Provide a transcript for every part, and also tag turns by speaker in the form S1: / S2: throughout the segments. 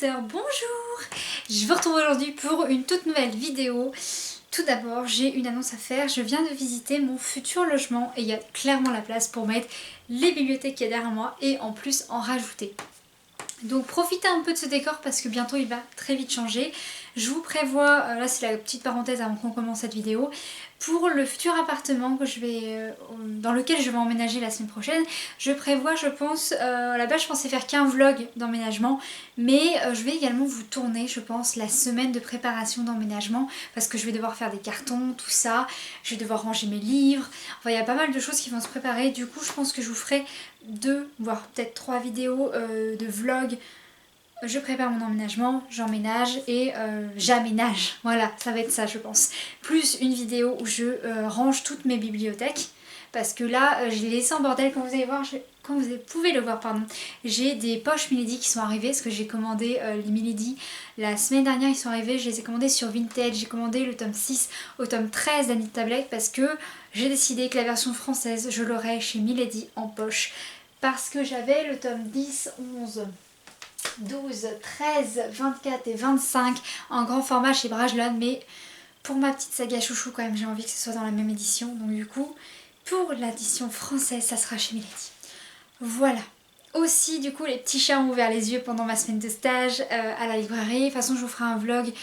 S1: sœurs, bonjour! Je vous retrouve aujourd'hui pour une toute nouvelle vidéo. Tout d'abord, j'ai une annonce à faire. Je viens de visiter mon futur logement et il y a clairement la place pour mettre les bibliothèques qu'il y a derrière moi et en plus en rajouter. Donc profitez un peu de ce décor parce que bientôt il va très vite changer. Je vous prévois, là c'est la petite parenthèse avant qu'on commence cette vidéo, pour le futur appartement que dans lequel je vais emménager la semaine prochaine, je prévois, je pense, à la base je pensais faire qu'un vlog d'emménagement, mais je vais également vous tourner, je pense, la semaine de préparation d'emménagement, parce que je vais devoir faire des cartons, tout ça, je vais devoir ranger mes livres, enfin il y a pas mal de choses qui vont se préparer, du coup je pense que je vous ferai 2, voire peut-être 3 vidéos de vlog. Je prépare mon emménagement, j'emménage et j'aménage. Voilà, ça va être ça je pense. Plus une vidéo où je range toutes mes bibliothèques. Parce que là, je l'ai laissé en bordel, comme vous allez voir, pouvez le voir, pardon. J'ai des poches Milady qui sont arrivées, parce que j'ai commandé les Milady la semaine dernière, ils sont arrivés, je les ai commandés sur Vinted, j'ai commandé le tome 6 au tome 13 d'Anita Blake, parce que j'ai décidé que la version française, je l'aurai chez Milady en poche. Parce que j'avais le tome 10, 11... 12, 13, 24 et 25 en grand format chez Brajlon, mais pour ma petite saga chouchou quand même j'ai envie que ce soit dans la même édition, donc du coup pour l'édition française ça sera chez Milady. Voilà. Aussi du coup les petits chats ont ouvert les yeux pendant ma semaine de stage à la librairie. De toute façon je vous ferai un vlog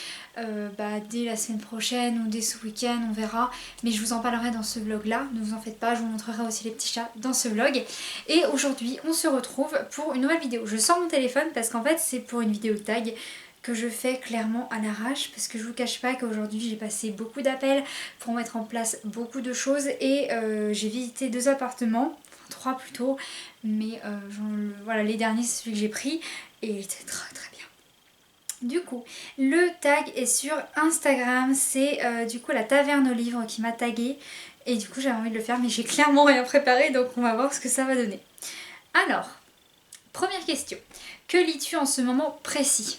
S1: dès la semaine prochaine ou dès ce week-end, on verra. Mais je vous en parlerai dans ce vlog là, ne vous en faites pas, je vous montrerai aussi les petits chats dans ce vlog. Et aujourd'hui on se retrouve pour une nouvelle vidéo. Je sors mon téléphone parce qu'en fait c'est pour une vidéo tag que je fais clairement à l'arrache, parce que je vous cache pas qu'aujourd'hui j'ai passé beaucoup d'appels pour mettre en place beaucoup de choses et j'ai visité 2 appartements, enfin 3 plutôt, mais voilà, les derniers c'est celui que j'ai pris et il était très bien. Du coup, le tag est sur Instagram, c'est du coup la Taverne aux Livres qui m'a tagué et du coup j'avais envie de le faire mais j'ai clairement rien préparé, donc on va voir ce que ça va donner. Alors, première question, que lis-tu en ce moment précis?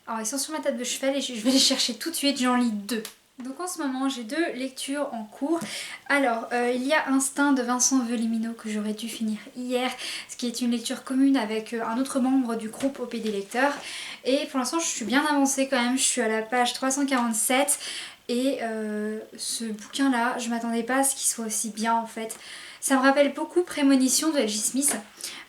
S1: Alors ils sont sur ma table de cheval et je vais les chercher tout de suite, j'en lis 2. Donc en ce moment j'ai 2 lectures en cours. Alors il y a Instinct de Vincent Velimino que j'aurais dû finir hier, ce qui est une lecture commune avec un autre membre du groupe OPD Lecteurs. Et pour l'instant je suis bien avancée quand même, je suis à la page 347 et ce bouquin là je m'attendais pas à ce qu'il soit aussi bien en fait. Ça me rappelle beaucoup Prémonition de L.J. Smith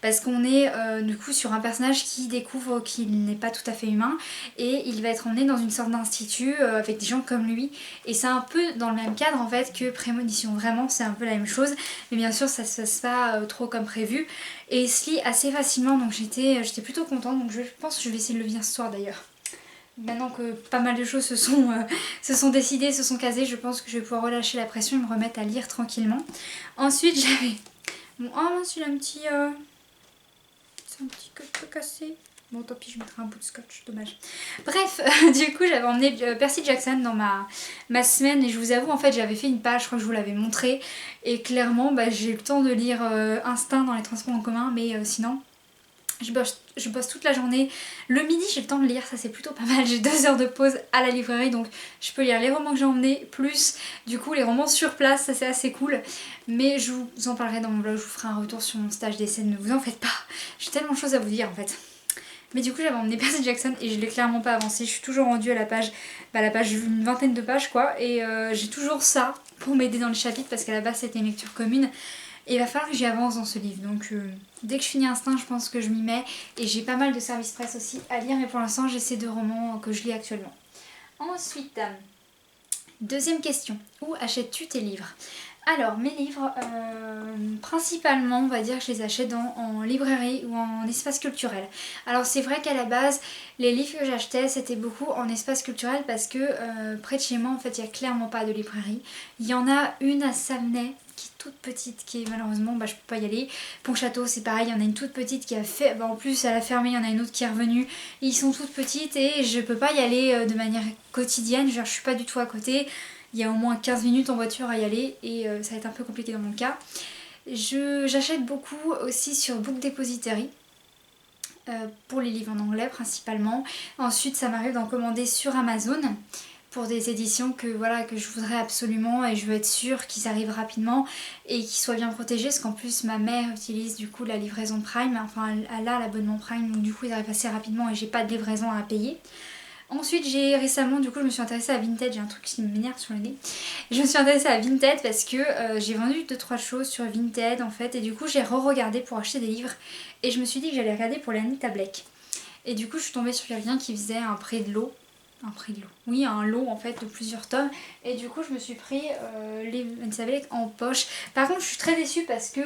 S1: parce qu'on est du coup sur un personnage qui découvre qu'il n'est pas tout à fait humain et il va être emmené dans une sorte d'institut avec des gens comme lui, et c'est un peu dans le même cadre en fait que Prémonition, vraiment c'est un peu la même chose, mais bien sûr ça se passe pas trop comme prévu et il se lit assez facilement, donc j'étais plutôt contente, donc je pense que je vais essayer de le lire ce soir d'ailleurs. Maintenant que pas mal de choses se sont décidées, se sont casées, je pense que je vais pouvoir relâcher la pression et me remettre à lire tranquillement. Ensuite j'avais... Bon, oh mince, il a un petit... C'est un petit peu cassé. Bon tant pis, je mettrai un bout de scotch, dommage. Bref, du coup j'avais emmené Percy Jackson dans ma semaine et je vous avoue en fait j'avais fait une page, je crois que je vous l'avais montré. Et clairement j'ai eu le temps de lire Instinct dans les transports en commun, mais sinon... Je bosse toute la journée. Le midi j'ai le temps de lire, ça c'est plutôt pas mal. J'ai 2 heures de pause à la librairie, donc je peux lire les romans que j'ai emmenés, plus du coup les romans sur place, ça c'est assez cool. Mais je vous en parlerai dans mon vlog, je vous ferai un retour sur mon stage d'essai, ne vous en faites pas. J'ai tellement de choses à vous dire en fait. Mais du coup j'avais emmené Percy Jackson et je l'ai clairement pas avancé. Je suis toujours rendue à la page, une vingtaine de pages quoi. Et j'ai toujours ça pour m'aider dans le chapitre parce qu'à la base c'était une lecture commune. Et il va falloir que j'y avance dans ce livre, donc dès que je finis Instinct je pense que je m'y mets. Et j'ai pas mal de services presse aussi à lire, mais pour l'instant j'ai ces 2 romans que je lis actuellement. Ensuite, deuxième question, où achètes-tu tes livres? Alors mes livres, principalement on va dire que je les achète en librairie ou en espace culturel. Alors c'est vrai qu'à la base les livres que j'achetais c'était beaucoup en espace culturel parce que près de chez moi en fait il n'y a clairement pas de librairie. Il y en a une à Savenay qui est toute petite, qui est malheureusement je peux pas y aller. Pontchâteau c'est pareil, il y en a une toute petite qui a fait, en plus elle a fermé, il y en a une autre qui est revenue. Et ils sont toutes petites et je peux pas y aller de manière quotidienne, genre je suis pas du tout à côté. Il y a au moins 15 minutes en voiture à y aller et ça va être un peu compliqué dans mon cas. J'achète beaucoup aussi sur Book Depository pour les livres en anglais principalement. Ensuite ça m'arrive d'en commander sur Amazon pour des éditions que voilà que je voudrais absolument et je veux être sûre qu'ils arrivent rapidement et qu'ils soient bien protégés parce qu'en plus ma mère utilise du coup la livraison Prime, enfin elle a l'abonnement Prime donc du coup ils arrivent assez rapidement et j'ai pas de livraison à payer. Ensuite j'ai récemment du coup je me suis intéressée à Vinted, j'ai un truc qui m'énerve sur le nez. Je me suis intéressée à Vinted parce que j'ai vendu 2-3 choses sur Vinted en fait et du coup j'ai re-regardé pour acheter des livres et je me suis dit que j'allais regarder pour l'Anita Blake. Et du coup je suis tombée sur quelqu'un qui faisait un prix de lot. Un prix de lot. Oui, un lot en fait de plusieurs tomes. Et du coup je me suis pris les Anita Blake en poche. Par contre je suis très déçue parce que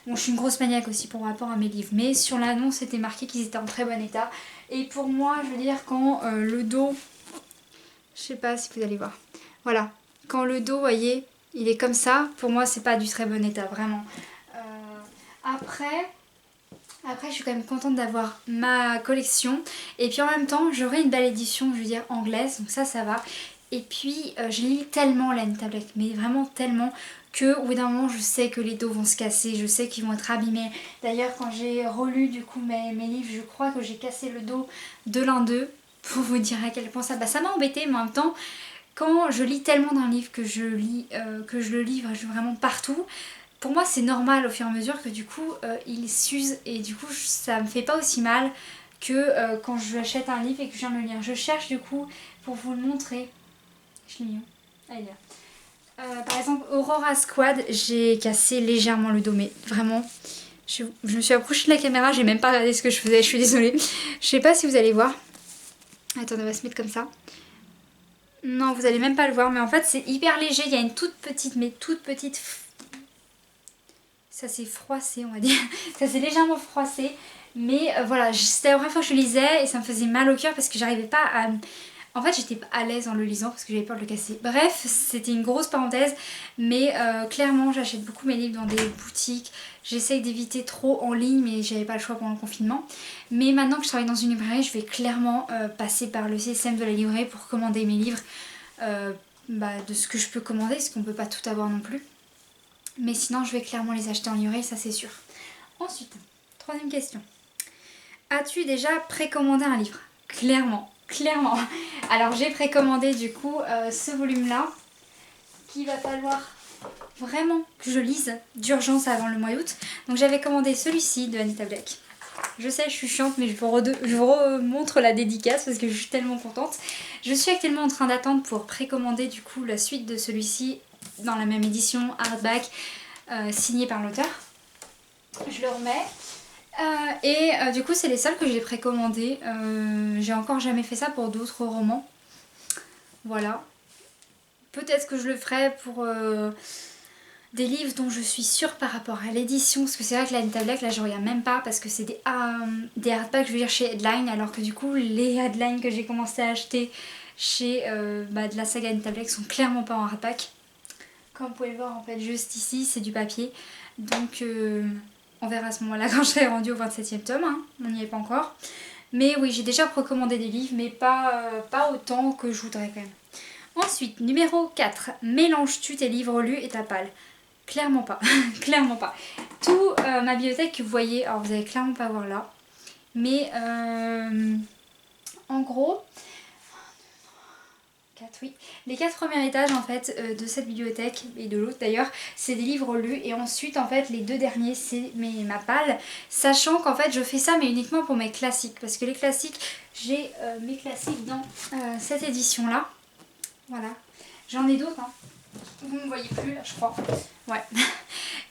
S1: bon, je suis une grosse maniaque aussi pour rapport à mes livres. Mais sur l'annonce c'était marqué qu'ils étaient en très bon état. Et pour moi je veux dire quand le dos... Je sais pas si vous allez voir. Voilà. Quand le dos, vous voyez, il est comme ça, pour moi c'est pas du très bon état, vraiment. Après, je suis quand même contente d'avoir ma collection. Et puis en même temps, j'aurai une belle édition, je veux dire, anglaise, donc ça va. Et puis, je lis tellement l'Anita Blake, mais vraiment tellement, que au bout d'un moment, je sais que les dos vont se casser, je sais qu'ils vont être abîmés. D'ailleurs, quand j'ai relu du coup mes livres, je crois que j'ai cassé le dos de l'un d'eux, pour vous dire à quel point ça m'a embêté, mais en même temps, quand je lis tellement d'un livre que je le livre vraiment partout, pour moi c'est normal au fur et à mesure que du coup il s'use et du coup ça me fait pas aussi mal que quand j'achète un livre et que je viens de le lire. Je cherche du coup pour vous le montrer. Je l'ai mis où ? Ah, il est là. Par exemple Aurora Squad, j'ai cassé légèrement le dos mais vraiment je me suis approchée de la caméra, j'ai même pas regardé ce que je faisais, je suis désolée. Je sais pas si vous allez voir. Attendez, on va se mettre comme ça. Non, vous allez même pas le voir, mais en fait c'est hyper léger, il y a une toute petite, ça s'est froissé on va dire, ça s'est légèrement froissé, mais voilà, c'était la première fois que je lisais et ça me faisait mal au cœur parce que j'arrivais pas à... En fait j'étais pas à l'aise en le lisant parce que j'avais peur de le casser. Bref, c'était une grosse parenthèse, mais clairement j'achète beaucoup mes livres dans des boutiques, j'essaye d'éviter trop en ligne mais j'avais pas le choix pendant le confinement. Mais maintenant que je travaille dans une librairie, je vais clairement passer par le système de la librairie pour commander mes livres de ce que je peux commander parce qu'on peut pas tout avoir non plus. Mais sinon je vais clairement les acheter en librairie, ça c'est sûr. Ensuite, troisième question. As-tu déjà précommandé un livre ? Clairement. Alors j'ai précommandé du coup ce volume là qu'il va falloir vraiment que je lise d'urgence avant le mois d'août. Donc j'avais commandé celui-ci de Anita Blake. Je sais, je suis chiante, mais je vous remontre la dédicace parce que je suis tellement contente. Je suis actuellement en train d'attendre pour précommander du coup la suite de celui-ci dans la même édition hardback signée par l'auteur. Je le remets. Du coup c'est les seuls que j'ai précommandés. J'ai encore jamais fait ça pour d'autres romans. Voilà. Peut-être que je le ferai pour des livres dont je suis sûre par rapport à l'édition. Parce que c'est vrai que la Anita Blake là je regarde même pas parce que c'est des hardbacks je veux dire chez Headline. Alors que du coup les Headline que j'ai commencé à acheter chez de la saga Anita Blake sont clairement pas en hardback. Comme vous pouvez le voir en fait juste ici c'est du papier. Donc on verra à ce moment là quand je serai rendue au 27e tome, hein. On n'y est pas encore. Mais oui j'ai déjà précommandé des livres mais pas autant que je voudrais quand même. Ensuite numéro 4, mélanges-tu tes livres lus et ta palle ? Clairement pas, clairement pas. Tout ma bibliothèque que vous voyez, alors vous allez clairement pas voir là. Mais en gros... 4, oui. Les 4 premiers étages en fait de cette bibliothèque et de l'autre d'ailleurs c'est des livres lus et ensuite en fait les deux derniers c'est ma palle, sachant qu'en fait je fais ça mais uniquement pour mes classiques parce que les classiques j'ai mes classiques dans cette édition là, voilà, j'en ai d'autres hein. Vous ne me voyez plus là je crois, ouais.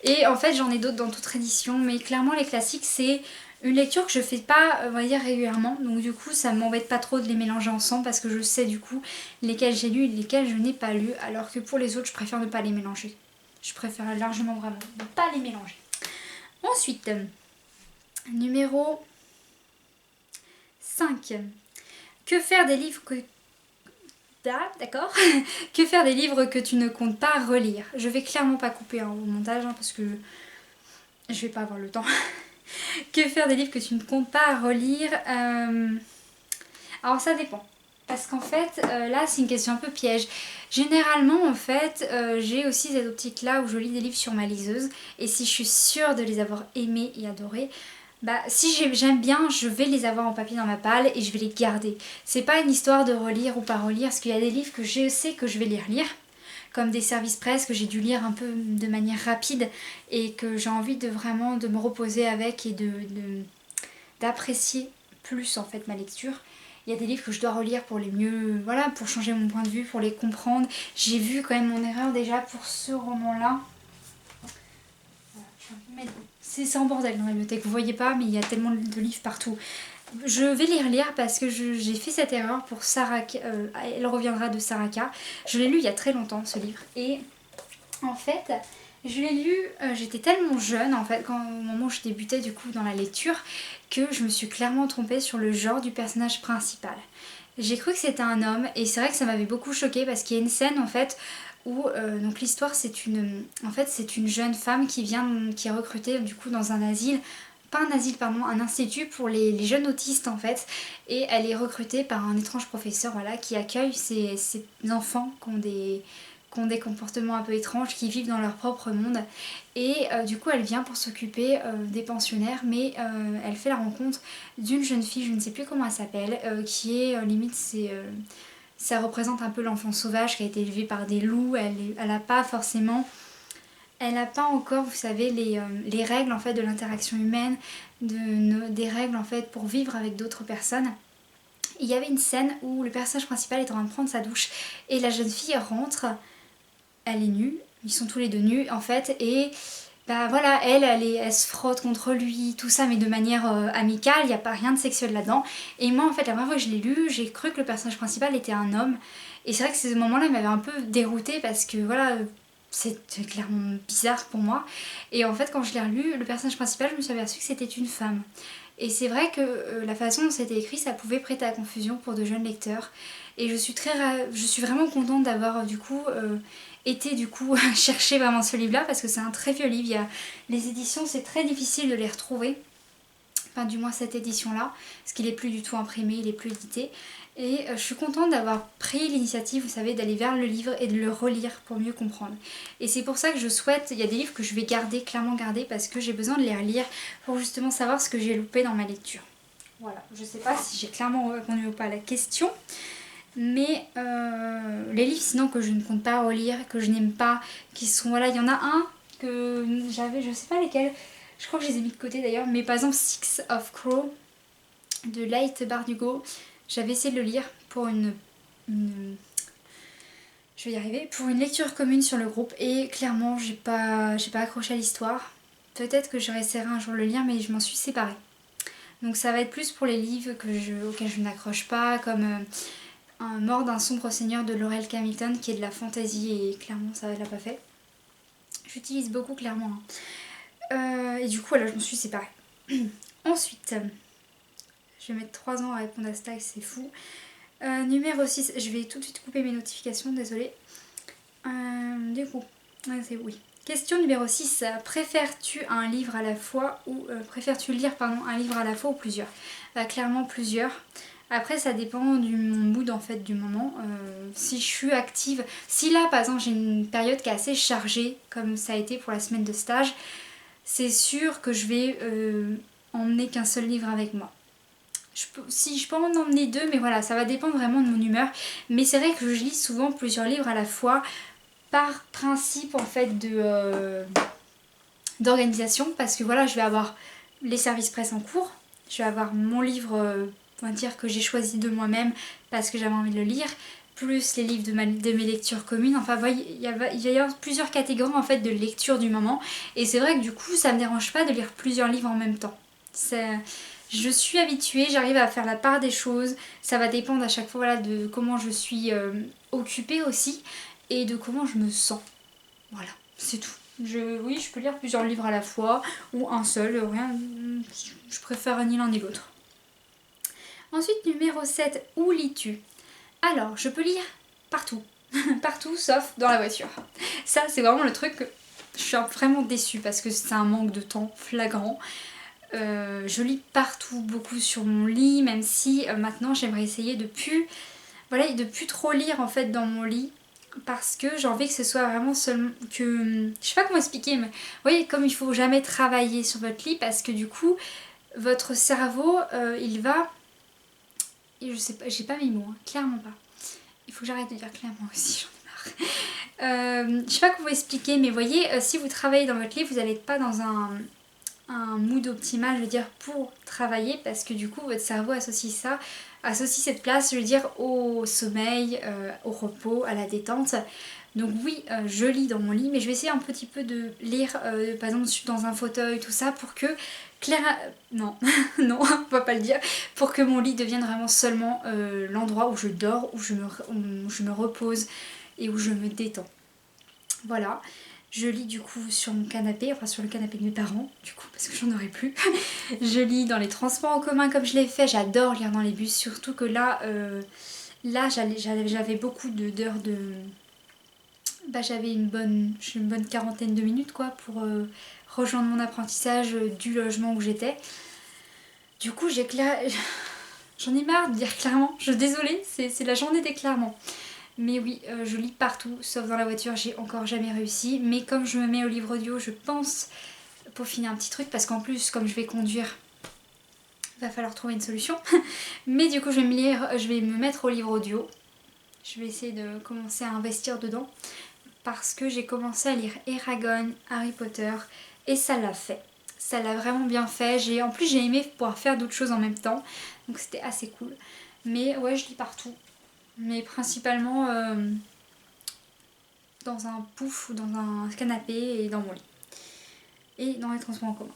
S1: Et en fait j'en ai d'autres dans toute édition mais clairement les classiques c'est une lecture que je fais pas on va dire régulièrement donc du coup ça m'embête pas trop de les mélanger ensemble parce que je sais du coup lesquels j'ai lu et lesquels je n'ai pas lu alors que pour les autres je préfère ne pas les mélanger. Je préfère largement vraiment ne pas les mélanger. Ensuite, numéro 5. Que faire des livres que... D'accord. Que faire des livres que tu ne comptes pas relire ? Je vais clairement pas couper au montage hein, parce que je vais pas avoir le temps. Que faire des livres que tu ne comptes pas relire ? Alors ça dépend. Parce qu'en fait, là c'est une question un peu piège. Généralement en fait, j'ai aussi cette optique là où je lis des livres sur ma liseuse. Et si je suis sûre de les avoir aimés et adorés, bah si j'aime bien, je vais les avoir en papier dans ma palle et je vais les garder. C'est pas une histoire de relire ou pas relire, parce qu'il y a des livres que je sais que je vais les relire, comme des services presse que j'ai dû lire un peu de manière rapide et que j'ai envie de vraiment de me reposer avec et d'apprécier plus en fait ma lecture. Il y a des livres que je dois relire pour les mieux, voilà, pour changer mon point de vue, pour les comprendre. J'ai vu quand même mon erreur déjà pour ce roman-là. C'est en bordel dans la bibliothèque, vous voyez pas, mais il y a tellement de livres partout. Je vais les relire parce que j'ai fait cette erreur pour Saraka, Elle reviendra de Saraka. Je l'ai lu il y a très longtemps ce livre et en fait je l'ai lu, j'étais tellement jeune en fait au moment où je débutais du coup dans la lecture que je me suis clairement trompée sur le genre du personnage principal. J'ai cru que c'était un homme et c'est vrai que ça m'avait beaucoup choquée parce qu'il y a une scène en fait où donc l'histoire c'est une jeune femme qui est recrutée du coup dans un asile, pas un asile pardon, un institut pour les jeunes autistes en fait, et elle est recrutée par un étrange professeur voilà qui accueille ces enfants qui ont des comportements un peu étranges, qui vivent dans leur propre monde. Et du coup, elle vient pour s'occuper des pensionnaires, mais elle fait la rencontre d'une jeune fille, je ne sais plus comment elle s'appelle, qui est limite, ça représente un peu l'enfant sauvage qui a été élevé par des loups. Elle n'a pas forcément, elle n'a pas encore, vous savez, les règles en fait de l'interaction humaine, des règles en fait pour vivre avec d'autres personnes. Il y avait une scène où le personnage principal est en train de prendre sa douche et la jeune fille rentre. Elle est nue, ils sont tous les deux nus en fait, et bah voilà, elle se frotte contre lui, tout ça, mais de manière amicale, il n'y a pas rien de sexuel là-dedans. Et moi en fait, la première fois que je l'ai lu, j'ai cru que le personnage principal était un homme, et c'est vrai que ces moments-là m'avaient un peu déroutée parce que voilà, c'était clairement bizarre pour moi. Et en fait, quand je l'ai relu, le personnage principal, je me suis aperçue que c'était une femme. Et c'est vrai que la façon dont c'était écrit, ça pouvait prêter à confusion pour de jeunes lecteurs. Et je suis vraiment contente d'avoir du coup été du coup chercher vraiment ce livre-là parce que c'est un très vieux livre. Les éditions, c'est très difficile de les retrouver. Enfin, du moins cette édition-là, parce qu'il est plus du tout imprimé, il est plus édité. Et je suis contente d'avoir pris l'initiative, vous savez, d'aller vers le livre et de le relire pour mieux comprendre. Et c'est pour ça que je souhaite, il y a des livres que je vais garder, clairement garder, parce que j'ai besoin de les relire pour justement savoir ce que j'ai loupé dans ma lecture. Voilà, je sais pas si j'ai clairement répondu ou pas à la question. Mais les livres sinon que je ne compte pas relire, que je n'aime pas, qui sont, voilà, il y en a un que j'avais, je sais pas lesquels, je crois que je les ai mis de côté d'ailleurs, mais par exemple Six of Crow de Light Bardugo, j'avais essayé de le lire pour je vais y arriver, pour une lecture commune sur le groupe et clairement j'ai pas accroché à l'histoire. Peut-être que je réessayerai un jour le lire mais je m'en suis séparée. Donc ça va être plus pour les livres auxquels je n'accroche pas, comme un Mort d'un sombre seigneur de Laurel Camilton qui est de la fantasy et clairement ça l'a pas fait. J'utilise beaucoup clairement. Et du coup voilà, je me suis séparée. Ensuite, je vais mettre 3 ans à répondre à ce tag, c'est fou. Numéro 6, je vais tout de suite couper mes notifications, désolée. Du coup, c'est oui. Question numéro 6, préfères-tu un livre à la fois ou préfères-tu lire un livre à la fois ou plusieurs? Clairement plusieurs. Après ça dépend du mon mood en fait du moment. Si je suis active, si là par exemple j'ai une période qui est assez chargée comme ça a été pour la semaine de stage, c'est sûr que je vais emmener qu'un seul livre avec moi. Si je peux en emmener 2, mais voilà, ça va dépendre vraiment de mon humeur. Mais c'est vrai que je lis souvent plusieurs livres à la fois par principe en fait d'organisation, parce que voilà, je vais avoir les services presse en cours, je vais avoir mon livre on va dire que j'ai choisi de moi-même parce que j'avais envie de le lire, plus les livres de mes lectures communes. Enfin il va y avoir plusieurs catégories en fait de lecture du moment, et c'est vrai que du coup ça me dérange pas de lire plusieurs livres en même temps. Je suis habituée, j'arrive à faire la part des choses, ça va dépendre à chaque fois voilà, de comment je suis occupée aussi et de comment je me sens. Voilà, c'est tout. Oui, je peux lire plusieurs livres à la fois ou un seul, rien, je préfère ni l'un ni l'autre. Ensuite, numéro 7, où lis-tu? Alors, je peux lire partout, partout sauf dans la voiture. Ça, c'est vraiment le truc que je suis vraiment déçue parce que c'est un manque de temps flagrant. Je lis partout, beaucoup sur mon lit, même si maintenant j'aimerais essayer de plus trop lire en fait dans mon lit, parce que j'ai envie que ce soit vraiment seulement que... Je sais pas comment expliquer, mais vous voyez, comme il faut jamais travailler sur votre lit, parce que du coup votre cerveau, il va... Et je sais pas, j'ai pas mes mots, hein, clairement pas. Il faut que j'arrête de dire clairement aussi, j'en ai marre. Je sais pas comment vous expliquer, mais voyez, si vous travaillez dans votre lit, vous n'allez pas dans un mood optimal, je veux dire, pour travailler, parce que du coup, votre cerveau associe ça, associe cette place, je veux dire, au sommeil, au repos, à la détente. Donc oui, je lis dans mon lit, mais je vais essayer un petit peu de lire, par exemple, dans un fauteuil, tout ça, pour que non, non, on va pas le dire, pour que mon lit devienne vraiment seulement l'endroit où je dors, où je me repose et où je me détends. Voilà, je lis du coup sur mon canapé, enfin sur le canapé de mes parents, du coup, parce que j'en aurais plus. Je lis dans les transports en commun comme je l'ai fait, j'adore lire dans les bus, surtout que là, j'avais beaucoup d'heures de... Bah, j'avais une bonne quarantaine de minutes quoi pour rejoindre mon apprentissage du logement où j'étais. Du coup j'en ai marre de dire clairement, je suis désolée, c'est la journée des clairements. Mais oui, je lis partout, sauf dans la voiture, j'ai encore jamais réussi. Mais comme je me mets au livre audio, je pense pour finir un petit truc, parce qu'en plus, comme je vais conduire, va falloir trouver une solution. Mais du coup, je vais me mettre au livre audio. Je vais essayer de commencer à investir dedans. Parce que j'ai commencé à lire Eragon, Harry Potter, et ça l'a fait. Ça l'a vraiment bien fait. En plus, j'ai aimé pouvoir faire d'autres choses en même temps. Donc c'était assez cool. Mais ouais, je lis partout. Mais principalement dans un pouf ou dans un canapé et dans mon lit. Et dans les transports en commun.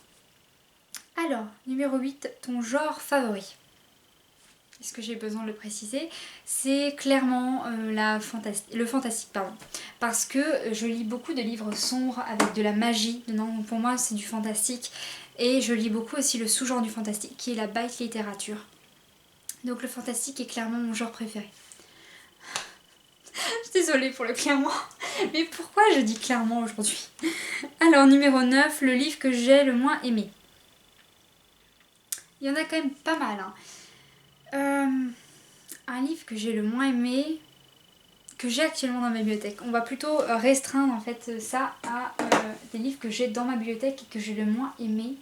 S1: Alors, numéro 8, ton genre favori. Est-ce que j'ai besoin de le préciser? C'est clairement le fantastique, pardon. Parce que je lis beaucoup de livres sombres avec de la magie dedans. Pour moi, c'est du fantastique. Et je lis beaucoup aussi le sous-genre du fantastique, qui est la bite littérature. Donc le fantastique est clairement mon genre préféré. Je suis désolée pour le clairement. Mais pourquoi je dis clairement aujourd'hui? Alors, numéro 9, le livre que j'ai le moins aimé. Il y en a quand même pas mal. Un livre que j'ai le moins aimé, que j'ai actuellement dans ma bibliothèque. On va plutôt restreindre en fait ça à des livres que j'ai dans ma bibliothèque et que j'ai le moins aimé.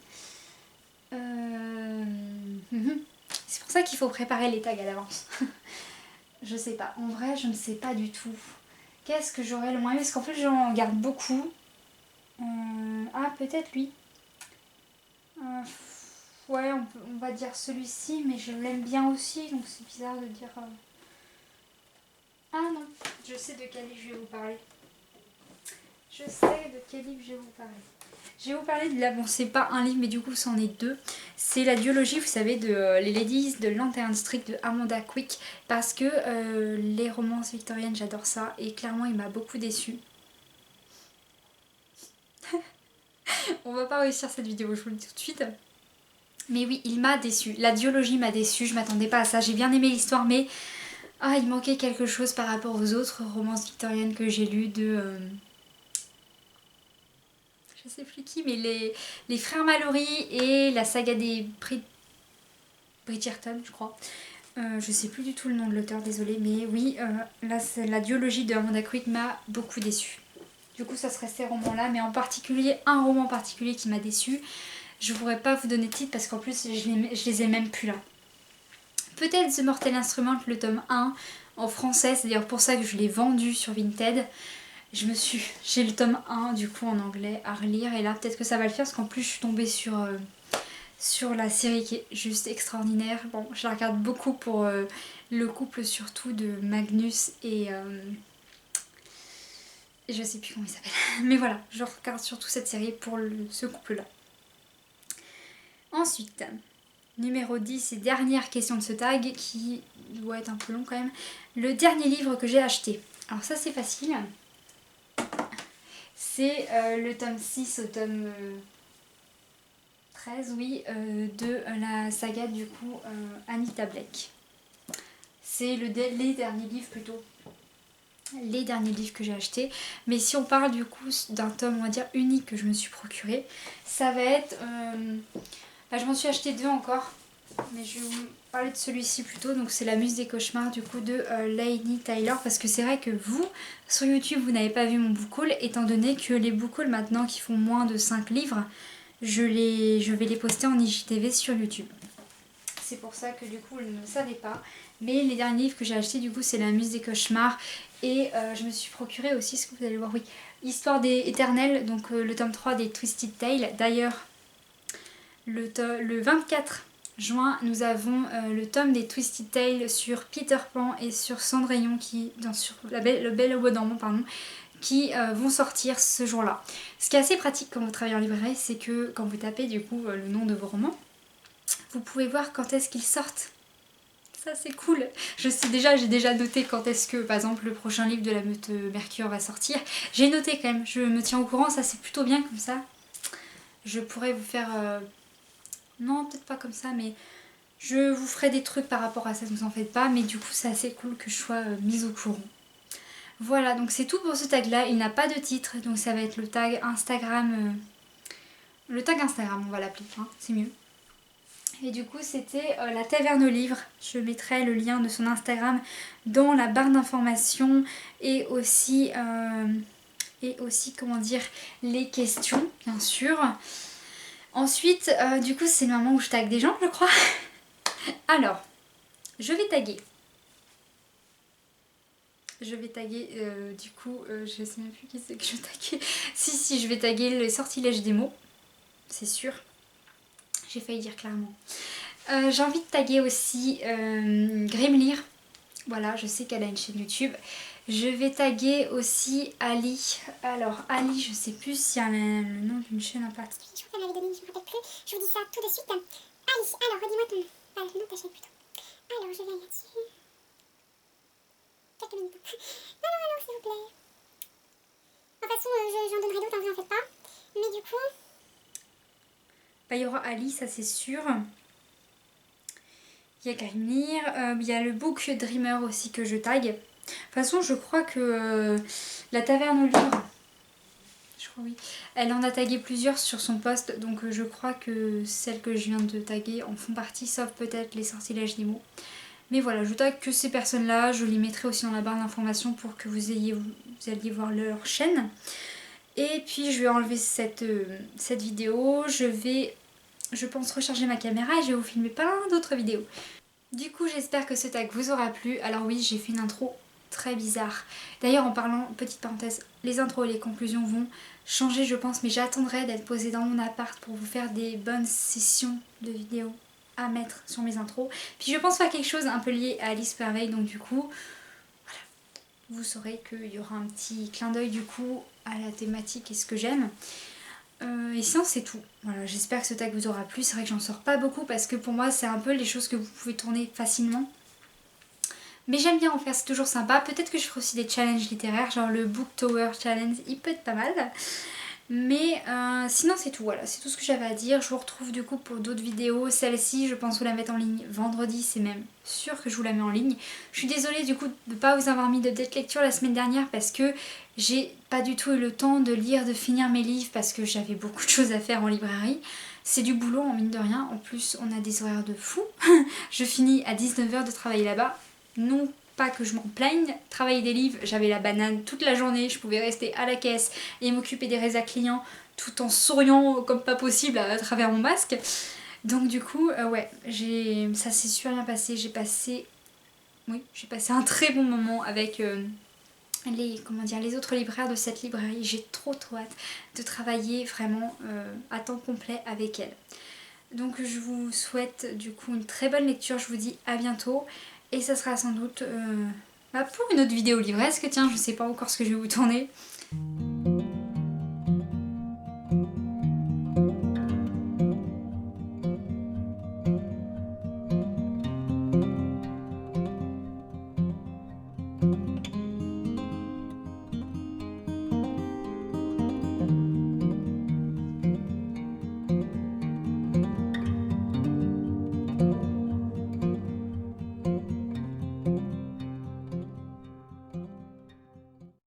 S1: C'est pour ça qu'il faut préparer les tags à l'avance. Je sais pas, en vrai je ne sais pas du tout. Qu'est-ce que j'aurais le moins aimé? Parce qu'en fait j'en garde beaucoup. Ah peut-être lui. Ouais, on va dire celui-ci, mais je l'aime bien aussi, donc c'est bizarre de dire... Ah non, je sais de quel livre je vais vous parler. Je sais de quel livre je vais vous parler. Je vais vous parler de la... Bon, c'est pas un livre, mais du coup, c'en est deux. C'est la duologie, vous savez, de Les Ladies de Lantern Street de Amanda Quick. Parce que les romances victoriennes, j'adore ça. Et clairement, il m'a beaucoup déçue. On va pas réussir cette vidéo, je vous le dis tout de suite. Mais oui, il m'a déçue. La duologie m'a déçue, je m'attendais pas à ça. J'ai bien aimé l'histoire, mais... Ah, il manquait quelque chose par rapport aux autres romances victoriennes que j'ai lues de... Je sais plus qui, mais les frères Mallory et la saga des Bridgerton, je crois. Je sais plus du tout le nom de l'auteur, désolée, mais oui, la duologie de Amanda Quick m'a beaucoup déçue. Du coup, ça serait ces romans-là, mais en particulier, un roman particulier qui m'a déçue. Je ne pourrais pas vous donner de titre parce qu'en plus, je les ai même plus là. Peut-être The Mortal Instrument, le tome 1 en français, c'est d'ailleurs pour ça que je l'ai vendu sur Vinted. J'ai le tome 1 du coup en anglais à relire et là peut-être que ça va le faire parce qu'en plus je suis tombée sur la série qui est juste extraordinaire. Bon, je la regarde beaucoup pour le couple surtout de Magnus et je sais plus comment il s'appelle. Mais voilà, je regarde surtout cette série pour ce couple-là. Ensuite, numéro 10 et dernière question de ce tag qui doit être un peu long quand même. Le dernier livre que j'ai acheté. Alors ça c'est facile. C'est le tome 6 au tome 13, oui, de la saga du coup Anita Blake. C'est les derniers livres plutôt. Les derniers livres que j'ai achetés. Mais si on parle du coup d'un tome, on va dire, unique que je me suis procuré, ça va être... je m'en suis acheté deux encore. Mais je vais vous parler de celui-ci plutôt. Donc c'est La Muse des Cauchemars du coup de Laini Taylor. Parce que c'est vrai que vous, sur YouTube, vous n'avez pas vu mon book haul. Étant donné que les book hauls maintenant qui font moins de 5 livres, je vais les poster en IGTV sur YouTube. C'est pour ça que du coup je ne le savais pas. Mais les derniers livres que j'ai achetés du coup c'est La Muse des Cauchemars. Et je me suis procuré aussi, ce que vous allez voir, oui, Histoire des Éternels, donc le tome 3 des Twisted Tales. D'ailleurs, le 24 juin, nous avons le tome des Twisted Tales sur Peter Pan et sur Cendrillon, sur Le Bel au Bois dormant, pardon, qui vont sortir ce jour-là. Ce qui est assez pratique quand vous travaillez en librairie, c'est que quand vous tapez du coup le nom de vos romans, vous pouvez voir quand est-ce qu'ils sortent. Ça c'est cool. J'ai déjà noté quand est-ce que par exemple le prochain livre de la Meute Mercure va sortir. J'ai noté quand même, je me tiens au courant, ça c'est plutôt bien comme ça. Je pourrais vous faire... Non peut-être pas comme ça mais je vous ferai des trucs par rapport à ça, ne vous en faites pas. Mais du coup c'est assez cool que je sois mise au courant. Voilà, donc c'est tout pour ce tag là, il n'a pas de titre, donc ça va être le tag Instagram. Le tag Instagram on va l'appeler, hein, c'est mieux. Et du coup c'était la Taverne au Livre. Je mettrai le lien de son Instagram dans la barre d'informations et aussi comment dire, les questions bien sûr. Ensuite du coup c'est le moment où je tag des gens je crois. Alors je vais taguer. Du coup je sais même plus qui c'est que je taguais. Si je vais taguer les sortilèges des mots, c'est sûr. J'ai failli dire clairement. J'ai envie de taguer aussi Grimlir. Voilà, je sais qu'elle a une chaîne YouTube. Je vais taguer aussi Ali. Alors Ali, je sais plus s'il y a le nom d'une chaîne en particulier.
S2: Je crois qu'elle m'avait donné, je ne me rappelle plus. Je vous dis ça tout de suite. Ali, alors redis-moi ton... Enfin, le nom de ta chaîne plutôt. Alors je vais là-dessus. Quelques minutes. Non, s'il vous plaît. De toute façon, j'en donnerai d'autres, vous en faites pas. Mais du coup...
S1: Bah, il y aura Ali, ça c'est sûr. Il y a Grimlir, il y a le Book Dreamer aussi que je tag. De toute façon, je crois que la Taverne au Livre, je crois oui, elle en a tagué plusieurs sur son post, donc je crois que celles que je viens de taguer en font partie, sauf peut-être les sortilèges des mots. Mais voilà, je tag que ces personnes-là, je les mettrai aussi dans la barre d'informations pour que vous alliez voir leur chaîne. Et puis je vais enlever cette vidéo, je pense recharger ma caméra et je vais vous filmer plein d'autres vidéos. Du coup j'espère que ce tag vous aura plu. Alors oui, j'ai fait une intro très bizarre. D'ailleurs en parlant, petite parenthèse, les intros et les conclusions vont changer je pense, mais j'attendrai d'être posée dans mon appart pour vous faire des bonnes sessions de vidéos à mettre sur mes intros. Puis je pense faire quelque chose un peu lié à Alice Merveille, donc du coup, voilà, vous saurez qu'il y aura un petit clin d'œil du coup à la thématique et ce que j'aime. Et sinon c'est tout. Voilà, j'espère que ce tag vous aura plu. C'est vrai que j'en sors pas beaucoup parce que pour moi c'est un peu les choses que vous pouvez tourner facilement. Mais j'aime bien en faire, c'est toujours sympa. Peut-être que je ferai aussi des challenges littéraires, genre le Book Tower Challenge, il peut être pas mal. Mais sinon c'est tout, voilà, c'est tout ce que j'avais à dire. Je vous retrouve du coup pour d'autres vidéos. Celle-ci je pense vous la mettre en ligne vendredi, c'est même sûr que je vous la mets en ligne. Je suis désolée du coup de ne pas vous avoir mis de date lecture la semaine dernière parce que j'ai pas du tout eu le temps de lire, de finir mes livres parce que j'avais beaucoup de choses à faire en librairie. C'est du boulot en mine de rien, en plus on a des horaires de fou. Je finis à 19 h de travailler là-bas. Non pas que je m'en plaigne, travailler des livres, j'avais la banane toute la journée, je pouvais rester à la caisse et m'occuper des résas clients tout en souriant comme pas possible à travers mon masque. Donc du coup, ouais, ça s'est super bien passé, j'ai passé un très bon moment avec les autres libraires de cette librairie. J'ai trop hâte de travailler vraiment à temps complet avec elles. Donc je vous souhaite du coup une très bonne lecture, je vous dis à bientôt. Et ça sera sans doute pour une autre vidéo livresque, tiens, je sais pas encore ce que je vais vous tourner.